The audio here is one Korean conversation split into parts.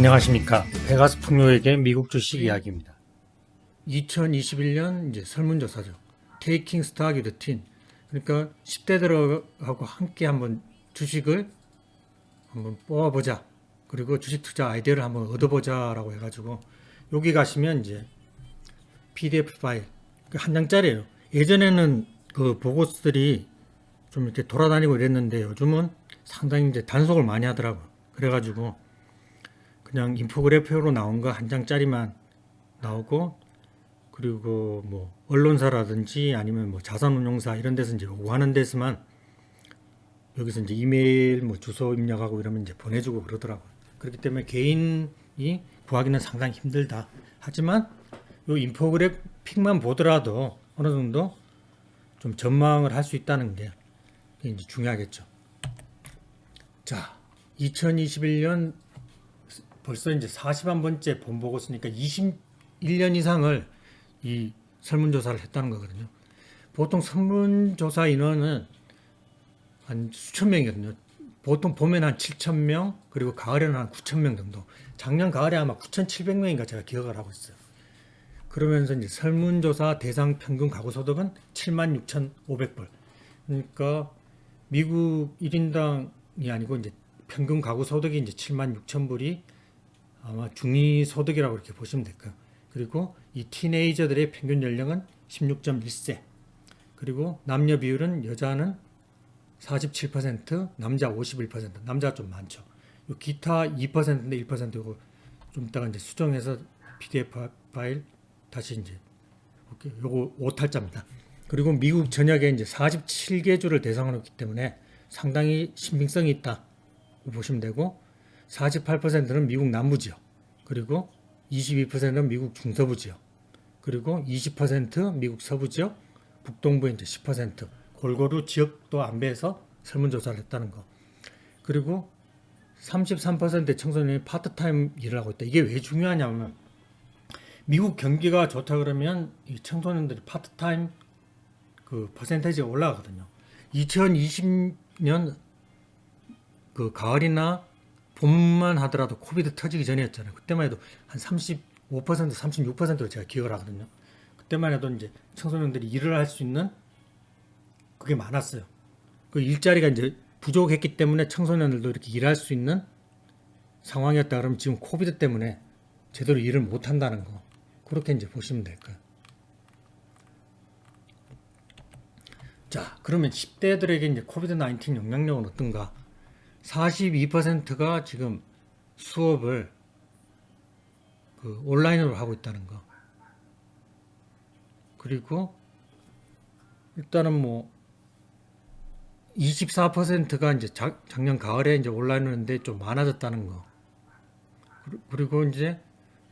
안녕하십니까. 베가스 풍요에게 미국 주식 이야기입니다. 2021년 이제 설문조사죠. Taking Stock with Teen. 그러니까 10대들하고 함께 한번 주식을 한번 뽑아보자. 그리고 주식 투자 아이디어를 한번 얻어보자라고 해가지고 여기 가시면 이제 PDF 파일 한 장짜리예요. 예전에는 그 보고서들이 좀 이렇게 돌아다니고 이랬는데 요즘은 상당히 이제 단속을 많이 하더라고요. 그래가지고 그냥 인포그래픽으로 나온 거 한 장짜리만 나오고, 그리고 뭐 언론사라든지 아니면 뭐 자산운용사 이런 데서 이제 요구하는 데서만 여기서 이제 이메일 뭐 주소 입력하고 이러면 이제 보내주고 그러더라고요. 그렇기 때문에 개인이 구하기는 상당히 힘들다. 하지만 요 인포그래픽만 보더라도 어느 정도 좀 전망을 할 수 있다는 게 이제 중요하겠죠. 자, 2021년 벌써 이제 41번째 본보고서니까 21년 이상을 이 설문조사를 했다는 거거든요. 보통 설문조사 인원은 한 수천 명이거든요. 보통 봄에는 한 7천 명, 그리고 가을에는 한 9천 명 정도. 작년 가을에 아마 9,700명인가 제가 기억을 하고 있어요. 그러면서 이제 설문조사 대상 평균 가구소득은 76,500불. 그러니까 미국 1인당이 아니고 이제 평균 가구소득이 이제 76,000불이 아마 중위소득이라고 이렇게 보시면 될 거예요. 그리고 이 티네이저들의 평균 연령은 16.1세. 그리고 남녀 비율은 여자는 47%, 남자 51%. 남자가 좀 많죠. 요 기타 2%인데 1%고 좀 이따가 이제 수정해서 PDF 파일 다시 이제 요거 오탈자입니다. 그리고 미국 전역에 이제 47개 주를 대상으로 했기 때문에 상당히 신빙성이 있다 보시면 되고, 48%는 미국 남부 지역, 그리고 22%는 미국 중서부 지역, 그리고 20% 미국 서부 지역, 북동부에 이제 10% 골고루 지역도 안배해서 설문조사를 했다는 거. 그리고 33%의 청소년이 파트타임 일을 하고 있다. 이게 왜 중요하냐면 미국 경기가 좋다 그러면 이 청소년들이 파트타임 그 퍼센테이지가 올라가거든요. 2020년 그 가을이나 봄만 하더라도 코비드 터지기 전이었잖아요. 그때만 해도 한 35%, 36%를 제가 기억을 하거든요. 그때만 해도 이제 청소년들이 일을 할 수 있는 그게 많았어요. 그 일자리가 이제 부족했기 때문에 청소년들도 이렇게 일할 수 있는 상황이었다 그러면 지금 코비드 때문에 제대로 일을 못 한다는 거. 그렇게 이제 보시면 될 거예요. 자, 그러면 10대들에게 이제 코비드 19 영향력은 어떤가? 42%가 지금 수업을 그 온라인으로 하고 있다는 거. 그리고 일단은 뭐 24%가 이제 작년 가을에 이제 온라인으로 했는데 좀 많아졌다는 거. 그리고 이제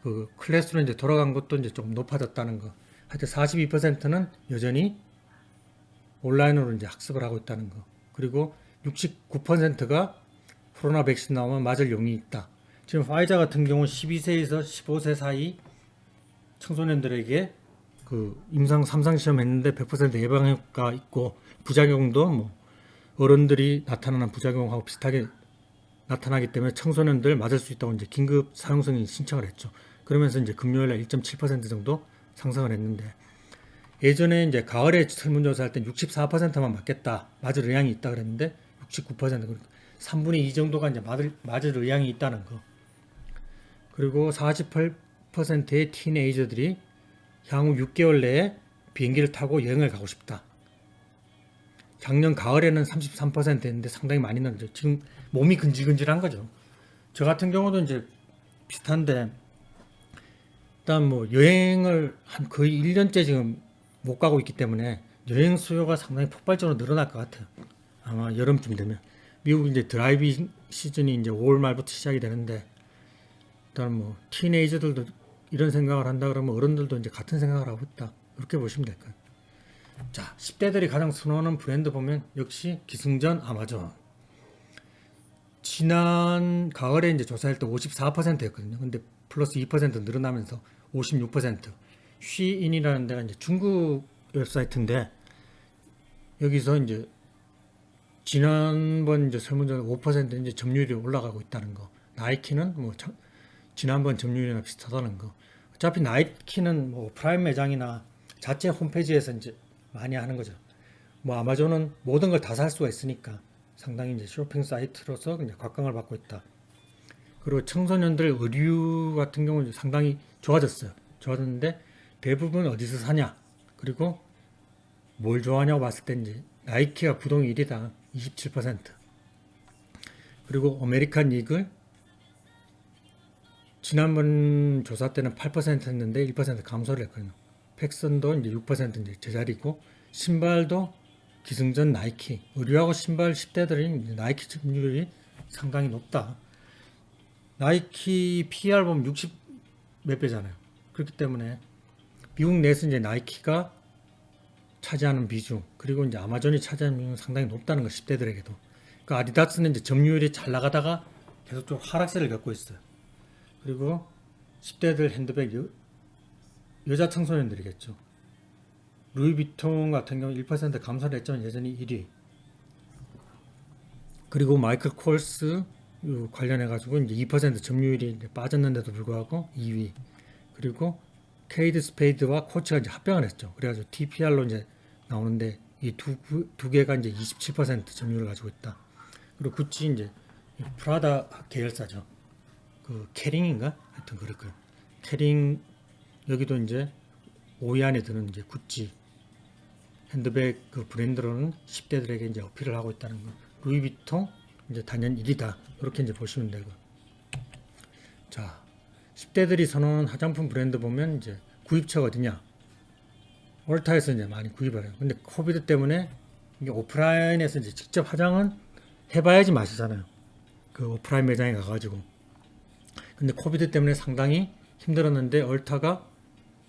그 클래스로 이제 돌아간 것도 이제 좀 높아졌다는 거. 하여튼 42%는 여전히 온라인으로 이제 학습을 하고 있다는 거. 그리고 69%가 코로나 백신 나오면 맞을 용이 있다. 지금 화이자 같은 경우 12세에서 15세 사이 청소년들에게 그 임상 3상 시험 했는데 100% 예방 효과 있고, 부작용도 뭐 어른들이 나타나는 부작용하고 비슷하게 나타나기 때문에 청소년들 맞을 수 있다고 이제 긴급 사용승인 신청을 했죠. 그러면서 이제 금요일에 1.7% 정도 상승을 했는데, 예전에 이제 가을에 설문조사 할 때 64%만 맞겠다, 맞을 의향이 있다 그랬는데 69%, 3분의 2 정도가 이제 맞을 의향이 있다는 거. 그리고 48%의 티네이저들이 향후 6개월 내에 비행기를 타고 여행을 가고 싶다. 작년 가을에는 33%였는데 상당히 많이 늘었죠. 지금 몸이 근질근질한 거죠. 저 같은 경우도 이제 비슷한데, 일단 뭐 여행을 한 거의 1년째 지금 못 가고 있기 때문에 여행 수요가 상당히 폭발적으로 늘어날 것 같아요. 아마 여름쯤 되면. 미국 이제 드라이빙 시즌이 이제 5월 말부터 시작이 되는데, 일단 뭐 티네이저들도 이런 생각을 한다 그러면 어른들도 이제 같은 생각을 하고 있다. 이렇게 보시면 될 거예요. 자, 10대들이 가장 선호하는 브랜드 보면 역시 기승전, 아마존. 지난 가을에 이제 조사할 때 54%였거든요. 근데 플러스 2% 늘어나면서 56%. 쉬인이라는 데가 이제 중국 웹사이트인데, 여기서 이제 지난번 이제 설문조사 5% 이제 점유율이 올라가고 있다는 거. 나이키는 뭐 지난번 점유율이나 비슷하다는 거. 어차피 나이키는 뭐 오프라인 매장이나 자체 홈페이지에서 이제 많이 하는 거죠. 뭐 아마존은 모든 걸 다 살 수가 있으니까 상당히 이제 쇼핑 사이트로서 그냥 각광을 받고 있다. 그리고 청소년들 의류 같은 경우는 상당히 좋아졌어요. 좋아졌는데 대부분 어디서 사냐? 그리고 뭘 좋아하냐고 봤을 때 이제 나이키가 부동 1위다. 27%. 그리고 아메리칸 이글 지난번 조사 때는 8%였는데 1% 감소를 했거든요. 팩슨도 이제 6% 이제 제자리고 신발도 기승전 나이키. 의류하고 신발 10대들이 나이키 점유율이 상당히 높다. 나이키 PR 보면 60 몇 배잖아요. 그렇기 때문에 미국 내에서 이제 나이키가 차지하는 비중, 그리고 이제 아마존이 차지하는 비중은 상당히 높다는 거 10대들에게도. 그 아디다스는 이제 점유율이 잘 나가다가 계속 좀 하락세를 겪고 있어요. 그리고 10대들 핸드백 여자 청소년들이겠죠. 루이비통 같은 경우 1% 감소를 했지만 여전히 1위. 그리고 마이클 콜스 관련해 가지고 이제 2% 점유율이 이제 빠졌는데도 불구하고 2위. 그리고 케이드 스페이드와 코치가 이제 합병을 했죠. 그래가지고 TPR로 이제 나오는데 이 두 개가 이제 27% 점유율을 가지고 있다. 그리고 구찌 이제 프라다 계열사죠. 그 캐링인가? 하여튼 그럴 거예요. 캐링 여기도 이제 5위 안에 드는 이제 구찌 핸드백 그 브랜드로는 10대들에게 이제 어필을 하고 있다는 거. 루이비통 이제 단연 1위다. 이렇게 이제 보시면 되고. 자, 10대들이 선호하는 화장품 브랜드 보면 이제 구입처가 어디냐? 올타에서 이제 많이 구입을 해요. 근데 코비드 때문에 이게 오프라인에서 이제 직접 화장은 해봐야지 맛이잖아요. 그 오프라인 매장에 가가지고. 근데 코비드 때문에 상당히 힘들었는데 올타가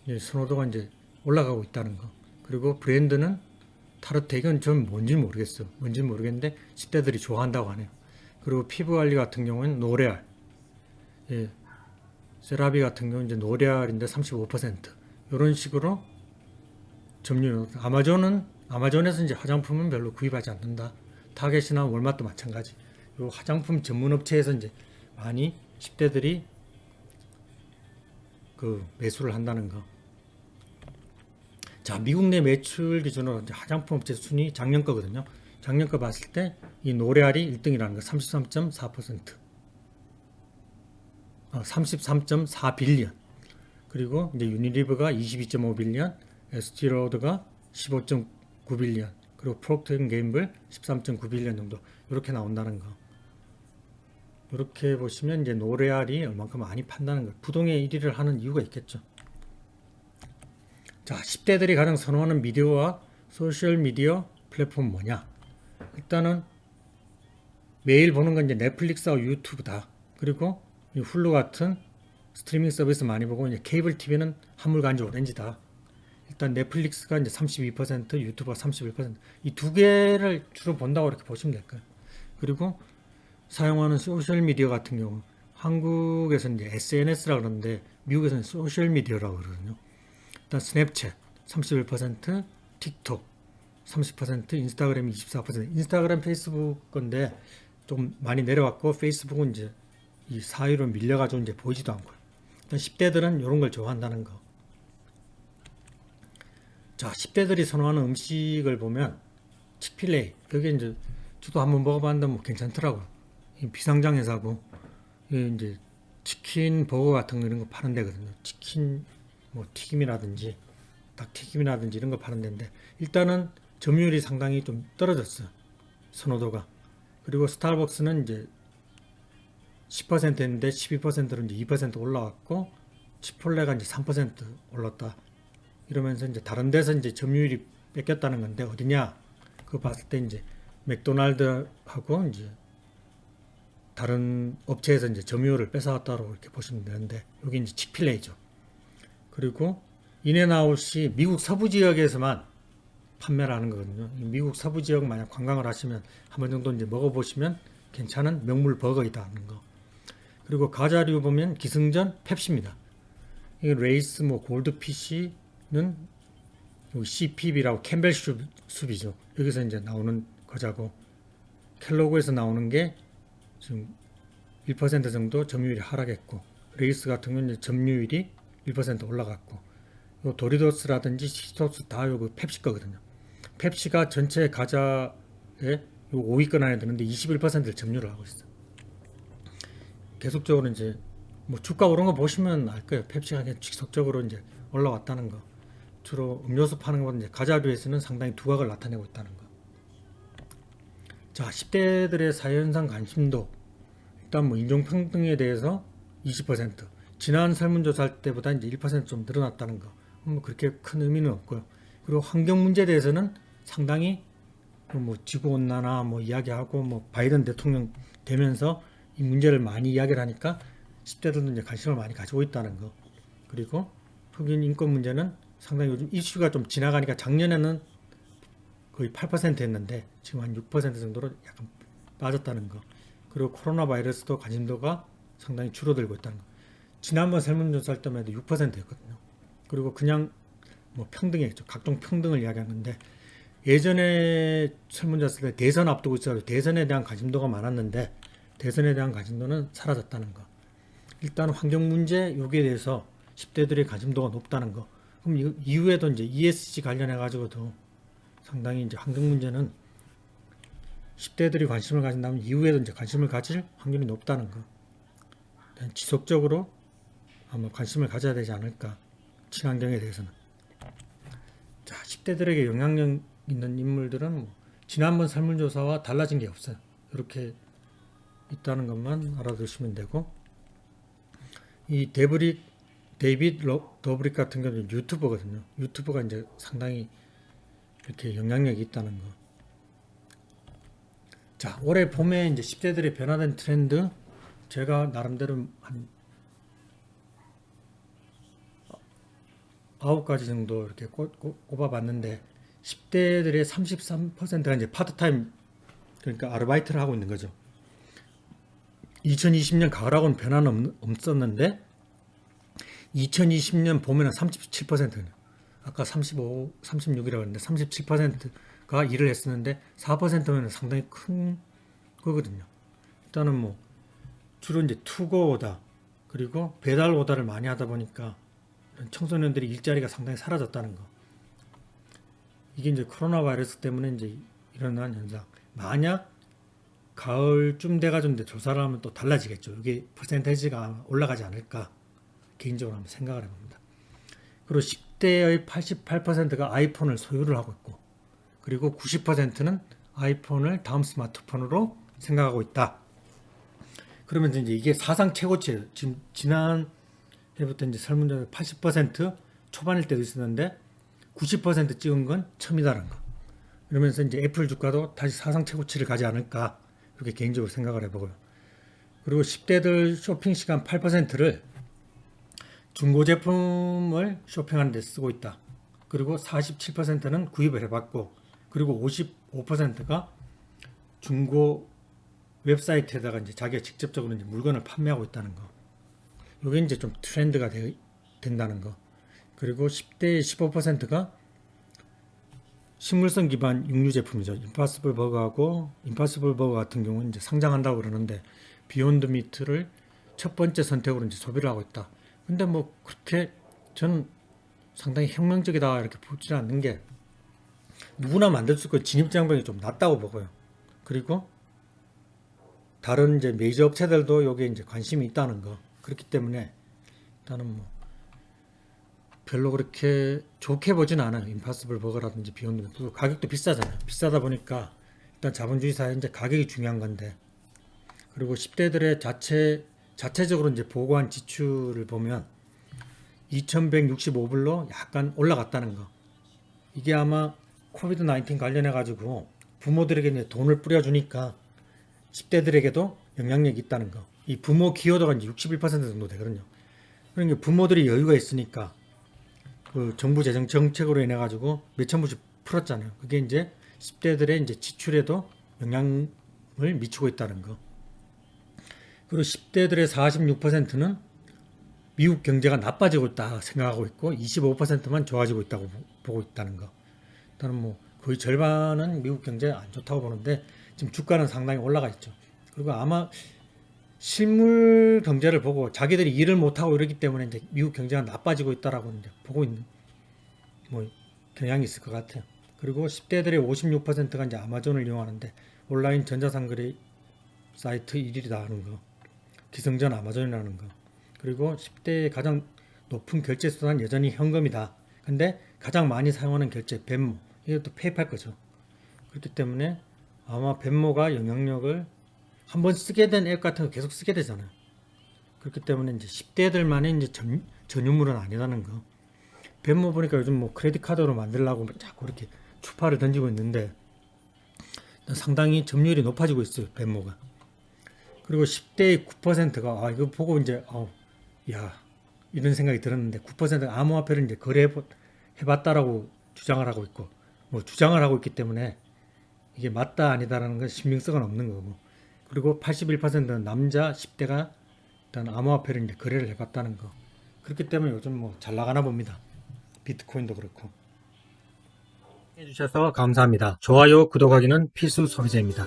이제 선호도가 이제 올라가고 있다는 거. 그리고 브랜드는 타르테, 이건 좀 뭔지 모르겠어. 뭔지 모르겠는데 10대들이 좋아한다고 하네요. 그리고 피부 관리 같은 경우는 노레알, 예, 세라비 같은 경우는 이제 노레알인데 35% 이런 식으로 점유율. 아마존에서 이제 화장품은 별로 구입하지 않는다. 타겟이나 월마트도 마찬가지. 요 화장품 전문 업체에서 이제 많이 10대들이 그 매수를 한다는 거. 자, 미국 내 매출 기준으로 이제 화장품 업체 순위 작년 거거든요. 작년 거 봤을 때 이 노레알이 1등이라는 거 33.4%. 33.4빌리언. 그리고 이제 유니리버가 22.5빌리언, 에스티로드가 15.9빌리언, 그리고 프록터 앤 게임블 13.9빌리언 정도 이렇게 나온다는 거. 이렇게 보시면 이제 노레알이 얼만큼 많이 판다는 거. 부동의 1위를 하는 이유가 있겠죠. 자, 10대들이 가장 선호하는 미디어와 소셜 미디어 플랫폼 뭐냐? 일단은 매일 보는 건 이제 넷플릭스와 유튜브다. 그리고 이 훌루 같은 스트리밍 서비스 많이 보고 이제 케이블 TV는 한물간지 오렌지다. 일단 넷플릭스가 이제 32%, 유튜브가 31%. 이 두 개를 주로 본다고 이렇게 보시면 될 거예요. 그리고 사용하는 소셜 미디어 같은 경우 한국에서는 이제 SNS라 그러는데 미국에서는 소셜 미디어라고 그러거든요. 일단 스냅챗 31%, 틱톡 30%, 인스타그램 24%. 인스타그램 페이스북 건데 좀 많이 내려왔고 페이스북은 이제 이 사이로 밀려가지고 이제 보이지도 않고요. 일단 10대들은 이런 걸 좋아한다는 거. 자, 10대들이 선호하는 음식을 보면 치필레이, 그게 이제 저도 한번 먹어봤는데 뭐 괜찮더라고요. 비상장 회사고 이제 치킨 버거 같은 거 이런 거 파는 데거든요. 치킨 뭐 튀김이라든지 닭 튀김이라든지 이런 거 파는 데인데 일단은 점유율이 상당히 좀 떨어졌어요. 선호도가. 그리고 스타벅스는 이제 10%였는데 12%로 이제 2% 올라왔고 치폴레가 이제 3% 올랐다. 이러면서 이제 다른 데서 이제 점유율이 뺏겼다는 건데 어디냐? 그거 봤을 때 이제 맥도날드하고 이제 다른 업체에서 이제 점유율을 뺏어왔다고 이렇게 보시면 되는데 여기 이제 치필레이죠. 그리고 인앤아웃이 미국 서부 지역에서만 판매를 하는 거거든요. 미국 서부 지역 만약 관광을 하시면 한 번 정도 이제 먹어보시면 괜찮은 명물 버거이다 하는 거. 그리고 과자류 보면 기승전 펩시입니다. 이 레이스 뭐 골드피쉬는 CPB라고 캠벨 숲이죠. 여기서 이제 나오는 과자고 켈로그에서 나오는 게 지금 1% 정도 점유율이 하락했고 레이스 같은 경우는 이제 점유율이 1% 올라갔고, 요 도리도스라든지 치토스 다 요거 펩시 거거든요. 펩시가 전체 과자의 요 5위권 안에 드는데 21%를 점유를 하고 있어요. 계속적으로 이제 뭐 주가 오른 거 보시면 알 거예요. 펩시가 그냥 지속적으로 이제 올라왔다는 거. 주로 음료수 파는 것보다 이제 과자류에서는 상당히 두각을 나타내고 있다는 거. 자, 10대들의 사회현상 관심도 일단 뭐 인종평등에 대해서 20%, 지난 설문조사 때보다 이제 1%좀 늘어났다는 거. 뭐 그렇게 큰 의미는 없고요. 그리고 환경 문제에 대해서는 상당히 뭐 지구 온난화 뭐 이야기하고 뭐 바이든 대통령 되면서 이 문제를 많이 이야기를 하니까 10대들도 이제 관심을 많이 가지고 있다는 거. 그리고 흑인 인권 문제는 상당히 요즘 이슈가 좀 지나가니까 작년에는 거의 8%였는데 지금 한 6% 정도로 약간 빠졌다는 거. 그리고 코로나 바이러스도 관심도가 상당히 줄어들고 있다는 거. 지난번 설문조사 할 때만 해도 6%였거든요. 그리고 그냥 뭐 평등이겠죠. 각종 평등을 이야기하는데 예전에 설문조사 때 대선 앞두고 있어서 대선에 대한 관심도가 많았는데 대선에 대한 관심도는 사라졌다는 거. 일단 환경 문제 여기에 대해서 10대들의 관심도가 높다는 거. 그럼 이후에도 이제 ESG 관련해 가지고도 상당히 이제 환경 문제는 10대들이 관심을 가진다면 이후에도 이제 관심을 가질 확률이 높다는 거. 지속적으로 아마 관심을 가져야 되지 않을까. 친환경에 대해서는. 자, 10대들에게 영향력 있는 인물들은 뭐 지난번 설문조사와 달라진 게 없어요. 이렇게 있다는 것만 알아두시면 되고, 이 데이빗 더브릭 같은 경우는 유튜버거든요. 유튜버가 이제 상당히 이렇게 영향력이 있다는 거. 자, 올해 봄에 이제 10대들의 변화된 트렌드, 제가 나름대로 한 9가지 정도 이렇게 꼽아봤는데, 10대들의 33%가 이제 파트타임, 그러니까 아르바이트를 하고 있는 거죠. 2020년 가을하고는 변화는 없었는데 2020년 봄에는 37%예요. 아까 35, 36이라고 했는데 37%가 일을 했었는데 4%면 상당히 큰 거거든요. 일단은 뭐 주로 이제 투고 오다 그리고 배달 오다를 많이 하다 보니까 청소년들이 일자리가 상당히 사라졌다는 거. 이게 이제 코로나 바이러스 때문에 이제 일어난 현상. 만약 가을쯤 돼가지고 이제 조사를 하면 또 달라지겠죠. 이게 퍼센테이지가 올라가지 않을까 개인적으로 한번 생각을 해봅니다. 그리고 10대의 88%가 아이폰을 소유를 하고 있고, 그리고 90%는 아이폰을 다음 스마트폰으로 생각하고 있다. 그러면 이제 이게 사상 최고치예요. 지금 지난 해부터 이제 설문조사 80% 초반일 때도 있었는데 90% 찍은 건 처음이다라는 거. 그러면서 이제 애플 주가도 다시 사상 최고치를 가지 않을까. 이렇게 개인적으로 생각을 해보고요. 그리고 10대들 쇼핑 시간 8%를 중고 제품을 쇼핑하는 데 쓰고 있다. 그리고 47%는 구입을 해봤고, 그리고 55%가 중고 웹사이트에다가 이제 자기가 직접적으로 이제 물건을 판매하고 있다는 거. 이게 이제 좀 트렌드가 된다는 거. 그리고 10대의 15%가 식물성 기반 육류 제품이죠. 임파서블 버거 같은 경우는 이제 상장한다고 그러는데 비욘드 미트를 첫 번째 선택으로 이제 소비를 하고 있다. 근데 뭐 그렇게 저는 상당히 혁명적이다 이렇게 보지 않는 게 누구나 만들 수 있고 진입장벽이 좀 낮다고 보고요. 그리고 다른 이제 메이저 업체들도 여기에 이제 관심이 있다는 거. 그렇기 때문에 일단은 뭐 별로 그렇게 좋게 보진 않아요. 임파서블 버거라든지 비욘드 미트. 가격도 비싸잖아요. 비싸다 보니까 일단 자본주의 사회 이제 가격이 중요한 건데, 그리고 10대들의 자체적으로 이제 보고한 지출을 보면 2,165불로 약간 올라갔다는 거. 이게 아마 코비드 19 관련해 가지고 부모들에게 이제 돈을 뿌려주니까 10대들에게도 영향력이 있다는 거. 이 부모 기여도가 이제 61% 정도 되거든요. 그러니까 부모들이 여유가 있으니까 그 정부 재정 정책으로 인해 가지고 몇천 불씩 풀었잖아요. 그게 이제 10대들의 이제 지출에도 영향을 미치고 있다는 거. 그리고 10대들의 46%는 미국 경제가 나빠지고 있다 생각하고 있고 25%만 좋아지고 있다고 보고 있다는 거. 일단은 뭐 거의 절반은 미국 경제 안 좋다고 보는데 지금 주가는 상당히 올라가 있죠. 그리고 아마 실물 경제를 보고 자기들이 일을 못하고 이러기 때문에 이제 미국 경제가 나빠지고 있다라고 이제 보고 있는 뭐 경향이 있을 것 같아요. 그리고 10대들의 56%가 이제 아마존을 이용하는데 온라인 전자상거래 사이트 1위다 하는 거. 기성전 아마존이라는 거. 그리고 10대의 가장 높은 결제 수단 여전히 현금이다. 근데 가장 많이 사용하는 결제 벤모. 이것도 페이팔 거죠. 그렇기 때문에 아마 벤모가 영향력을 한번 쓰게 된 앱 같은 거 계속 쓰게 되잖아요. 그렇기 때문에 이제 10대들만의 이제 전유물은 아니라는 거. 벤모 보니까 요즘 뭐 크레딧 카드로 만들려고 자꾸 이렇게 추파를 던지고 있는데 상당히 점유율이 높아지고 있어요. 벤모가. 그리고 10대의 9%가 이거 보고 이제 야 이런 생각이 들었는데 9%가 암호화폐를 이제 거래해봤다라고 주장을 하고 있고 뭐 주장을 하고 있기 때문에 이게 맞다 아니다라는 건 신빙성은 없는 거고 그리고 81%는 남자 10대가 일단 암호화폐를 이제 거래를 해봤다는 거 그렇기 때문에 요즘 뭐 잘 나가나 봅니다. 비트코인도 그렇고 해주셔서 감사합니다. 좋아요 구독하기는 필수 소비자입니다.